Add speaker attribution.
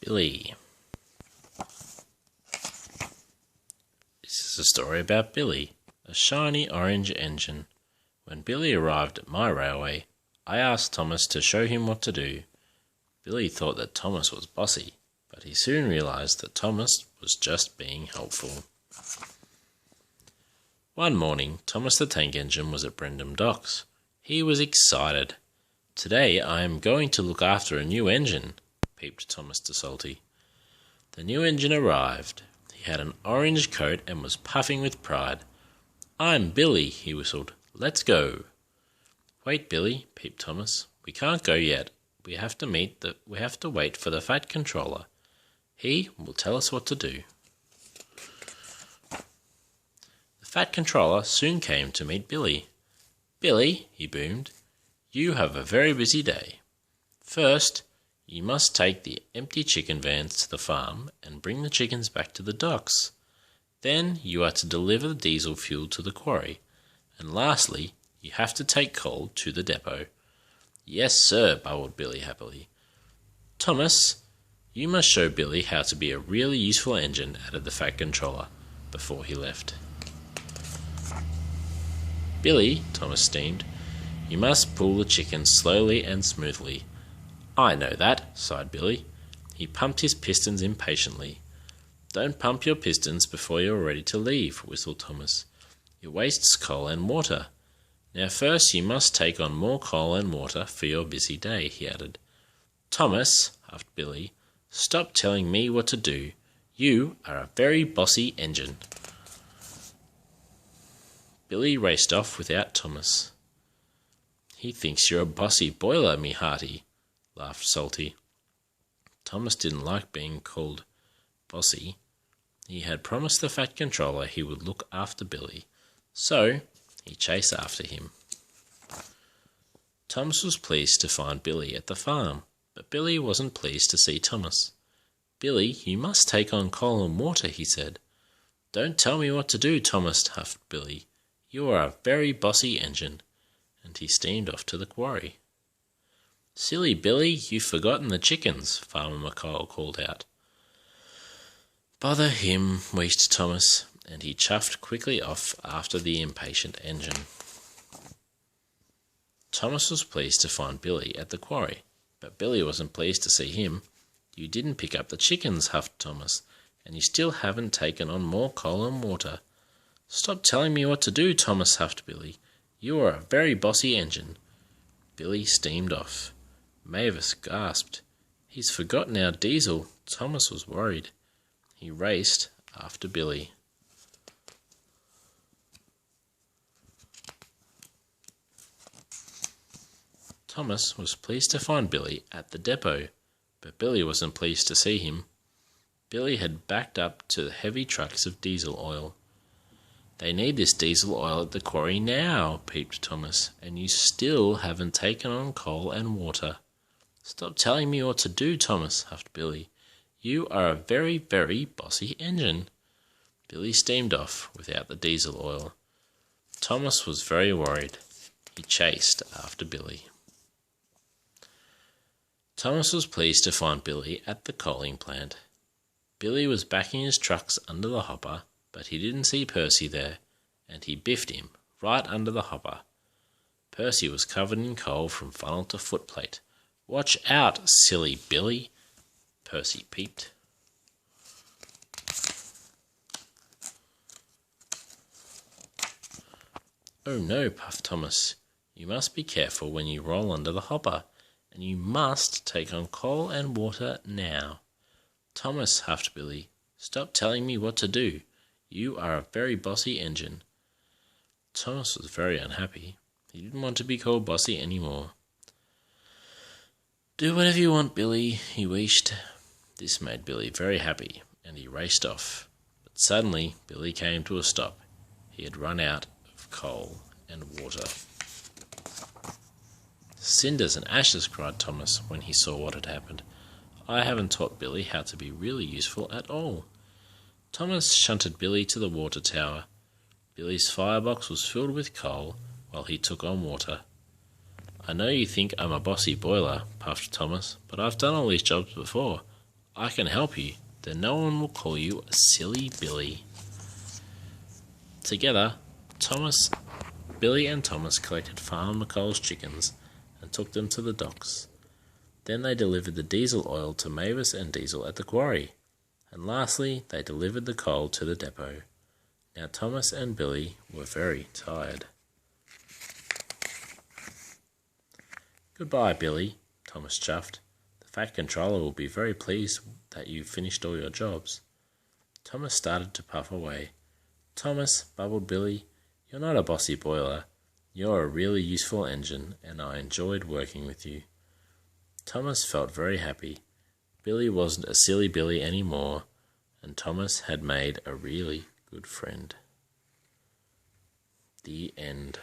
Speaker 1: Billy. This is a story about Billy, a shiny orange engine. When Billy arrived at my railway, I asked Thomas to show him what to do. Billy thought that Thomas was bossy, but he soon realised that Thomas was just being helpful. One morning, Thomas the Tank Engine was at Brendam Docks. He was excited. "Today I am going to look after a new engine," peeped Thomas de Salty. The new engine arrived. He had an orange coat and was puffing with pride. "I'm Billy," he whistled. "Let's go." "Wait, Billy," peeped Thomas. "We can't go yet. We have to wait for the Fat Controller. He will tell us what to do." The Fat Controller soon came to meet Billy. "Billy," he boomed, "you have a very busy day. First, you must take the empty chicken vans to the farm and bring the chickens back to the docks. Then you are to deliver the diesel fuel to the quarry. And lastly, you have to take coal to the depot." "Yes, sir," bubbled Billy happily. "Thomas, you must show Billy how to be a really useful engine," added the Fat Controller before he left. "Billy," Thomas steamed, "you must pull the chickens slowly and smoothly." "I know that," sighed Billy. He pumped his pistons impatiently. "Don't pump your pistons before you're ready to leave," whistled Thomas. "It wastes coal and water. Now first you must take on more coal and water for your busy day," he added. "Thomas," huffed Billy, "stop telling me what to do. You are a very bossy engine." Billy raced off without Thomas. "He thinks you're a bossy boiler, me hearty," laughed Salty. Thomas didn't like being called bossy. He had promised the Fat Controller he would look after Billy, so he chased after him. Thomas was pleased to find Billy at the farm, but Billy wasn't pleased to see Thomas. "Billy, you must take on coal and water," he said. "Don't tell me what to do, Thomas," huffed Billy. "You are a very bossy engine," and he steamed off to the quarry. "Silly Billy, you've forgotten the chickens," Farmer McColl called out. "Bother him," wheezed Thomas, and he chuffed quickly off after the impatient engine. Thomas was pleased to find Billy at the quarry, but Billy wasn't pleased to see him. "You didn't pick up the chickens," huffed Thomas, "and you still haven't taken on more coal and water." "Stop telling me what to do, Thomas," huffed Billy. "You are a very bossy engine." Billy steamed off. Mavis gasped. "He's forgotten our diesel." Thomas was worried. He raced after Billy. Thomas was pleased to find Billy at the depot, but Billy wasn't pleased to see him. Billy had backed up to the heavy trucks of diesel oil. "They need this diesel oil at the quarry now," peeped Thomas, "and you still haven't taken on coal and water." "Stop telling me what to do, Thomas," huffed Billy. "You are a very, very bossy engine." Billy steamed off without the diesel oil. Thomas was very worried. He chased after Billy. Thomas was pleased to find Billy at the coaling plant. Billy was backing his trucks under the hopper, but he didn't see Percy there, and he biffed him right under the hopper. Percy was covered in coal from funnel to footplate. "Watch out, silly Billy," Percy peeped. "Oh no," puffed Thomas. "You must be careful when you roll under the hopper, and you must take on coal and water now." "Thomas," huffed Billy, "stop telling me what to do. You are a very bossy engine." Thomas was very unhappy. He didn't want to be called bossy anymore. "Do whatever you want, Billy," he wheezed. This made Billy very happy, and he raced off. But suddenly Billy came to a stop. He had run out of coal and water. "Cinders and ashes," cried Thomas when he saw what had happened. "I haven't taught Billy how to be really useful at all." Thomas shunted Billy to the water tower. Billy's firebox was filled with coal while he took on water. "I know you think I'm a bossy boiler," puffed Thomas, "but I've done all these jobs before. I can help you. Then no one will call you a silly Billy. Together, Billy and Thomas collected Farmer McColl's chickens and took them to the docks. Then they delivered the diesel oil to Mavis and Diesel at the quarry. And lastly, they delivered the coal to the depot. Now Thomas and Billy were very tired. "Goodbye, Billy," Thomas chuffed. "The Fat Controller will be very pleased that you've finished all your jobs." Thomas started to puff away. "Thomas," bubbled Billy, "you're not a bossy boiler. You're a really useful engine, and I enjoyed working with you." Thomas felt very happy. Billy wasn't a silly Billy anymore, and Thomas had made a really good friend. The end.